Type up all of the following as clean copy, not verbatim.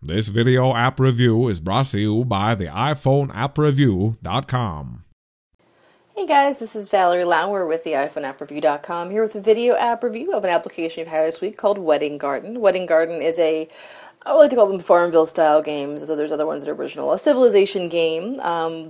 This video app review is brought to you by the iPhoneAppReview.com. Hey guys, this is Valerie Lauer with the iPhoneAppReview.com here with a video app review of an application we've had this week called Wedding Garden. Wedding Garden is I like to call them Farmville style games, although there's other ones that are original. A civilization game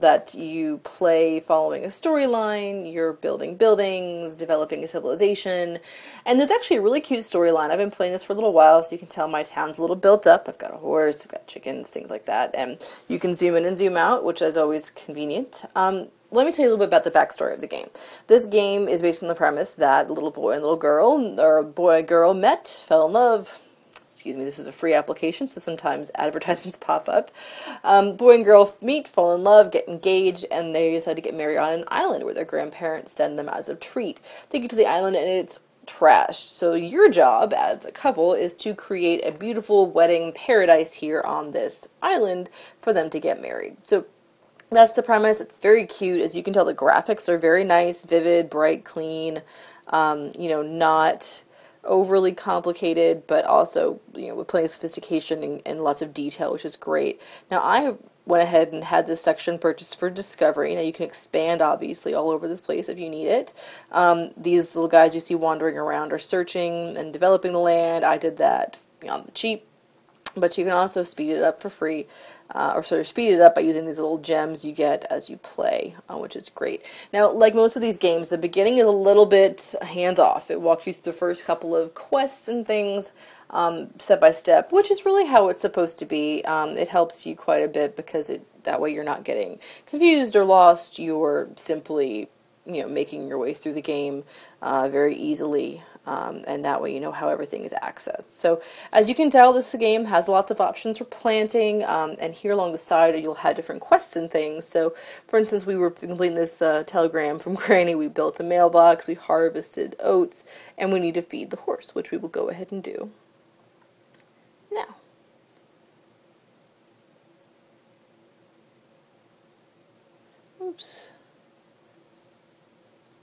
that you play following a storyline. You're building buildings, developing a civilization, and there's actually a really cute storyline. I've been playing this for a little while, so you can tell my town's a little built up. I've got a horse, I've got chickens, things like that, and you can zoom in and zoom out, which is always convenient. Let me tell you a little bit about the backstory of the game. This game is based on the premise that a little boy and little girl, or a boy and girl met, fell in love. Excuse me, this is a free application, so sometimes advertisements pop up. Boy and girl meet, fall in love, get engaged, and they decide to get married on an island where their grandparents send them as a treat. They get to the island and it's trashed. So your job as a couple is to create a beautiful wedding paradise here on this island for them to get married. So that's the premise. It's very cute. As you can tell, the graphics are very nice, vivid, bright, clean, not overly complicated, but also, with plenty of sophistication and lots of detail, which is great. Now, I went ahead and had this section purchased for discovery. Now, you can expand, obviously, all over this place if you need it. These little guys you see wandering around are searching and developing the land. I did that on the cheap. But you can also speed it up for free, or sort of speed it up by using these little gems you get as you play, which is great. Now, like most of these games, the beginning is a little bit hands-off. It walks you through the first couple of quests and things, step by step, which is really how it's supposed to be. It helps you quite a bit because that way you're not getting confused or lost. You're simply, making your way through the game very easily. And that way you know how everything is accessed. So as you can tell, this game has lots of options for planting, and here along the side you'll have different quests and things. So for instance, we were completing this telegram from Granny. We built a mailbox, we harvested oats, and we need to feed the horse, which we will go ahead and do now. Oops.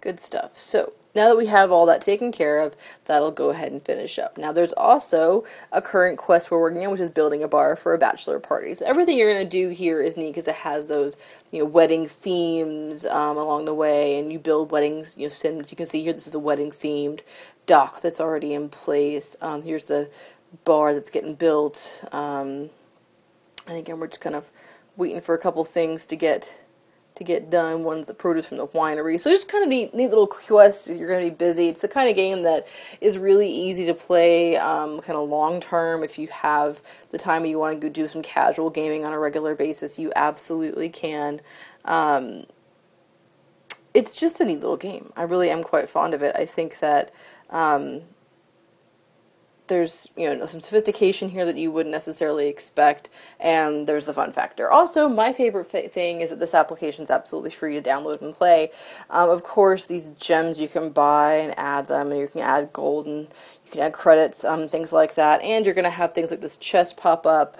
Good stuff. So now that we have all that taken care of, that'll go ahead and finish up. Now there's also a current quest we're working on, which is building a bar for a bachelor party. So everything you're going to do here is neat because it has those, wedding themes along the way, and you build weddings, sims. You can see here this is a wedding themed dock that's already in place. Here's the bar that's getting built. And again, we're just kind of waiting for a couple things to get done. One's the produce from the winery. So just kind of neat little quests. You're going to be busy. It's the kind of game that is really easy to play kind of long term. If you have the time and you want to go do some casual gaming on a regular basis, you absolutely can. It's just a neat little game. I really am quite fond of it. I think that there's some sophistication here that you wouldn't necessarily expect, and there's the fun factor. Also, my favorite thing is that this application is absolutely free to download and play. Of course, these gems you can buy and add them, and you can add gold and you can add credits, things like that. And you're going to have things like this chest pop up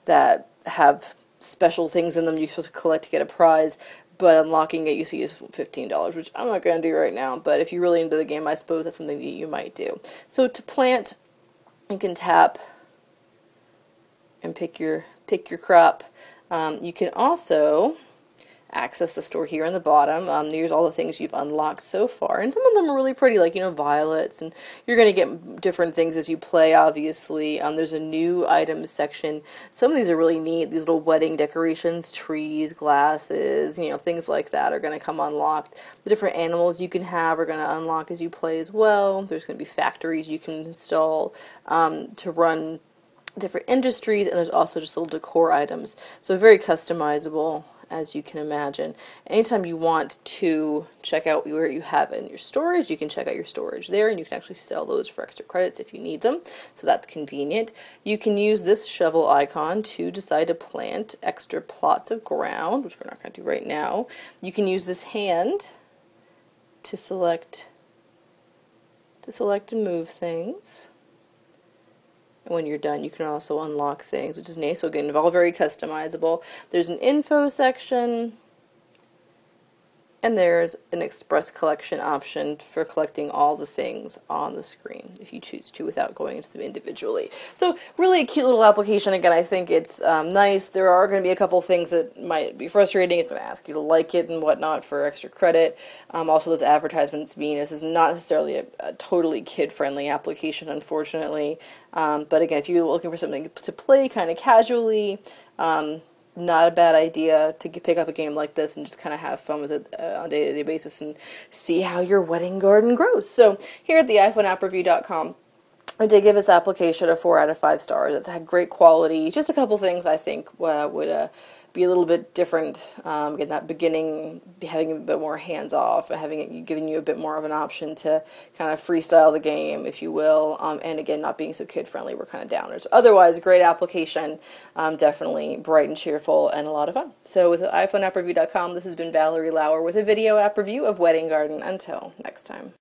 that have special things in them you're supposed to collect to get a prize. But unlocking it, you see, is $15, which I'm not going to do right now. But if you're really into the game, I suppose that's something that you might do. So to plant, you can tap and pick your crop. You can also access the store here on the bottom. Here's all the things you've unlocked so far, and some of them are really pretty, like violets, and you're going to get different things as you play, obviously. There's a new items section. Some of these are really neat. These little wedding decorations, trees, glasses, things like that are going to come unlocked. The different animals you can have are going to unlock as you play as well. There's going to be factories you can install to run different industries, and there's also just little decor items, so very customizable, as you can imagine. Anytime you want to check out where you have in your storage, you can check out your storage there, and you can actually sell those for extra credits if you need them, so that's convenient. You can use this shovel icon to decide to plant extra plots of ground, which we're not going to do right now. You can use this hand to select and move things. And when you're done, you can also unlock things, which is nice. So again, all very customizable. There's an info section. And there's an express collection option for collecting all the things on the screen if you choose to without going into them individually. So really a cute little application. Again, I think it's nice. There are going to be a couple things that might be frustrating. It's going to ask you to like it and whatnot for extra credit. Also, those advertisements mean this is not necessarily a totally kid-friendly application, unfortunately. But again, if you're looking for something to play kind of casually, not a bad idea to pick up a game like this and just kind of have fun with it on a day-to-day basis and see how your wedding garden grows. So here at the iPhoneAppReview.com, I did give this application a 4 out of 5 stars. It's had great quality. Just a couple things I think would be a little bit different. Again, that beginning, having a bit more hands-off, giving you a bit more of an option to kind of freestyle the game, if you will, and again, not being so kid-friendly were kind of downers. Otherwise, great application, definitely bright and cheerful, and a lot of fun. So with iPhoneAppReview.com, this has been Valerie Lauer with a video app review of Wedding Garden. Until next time.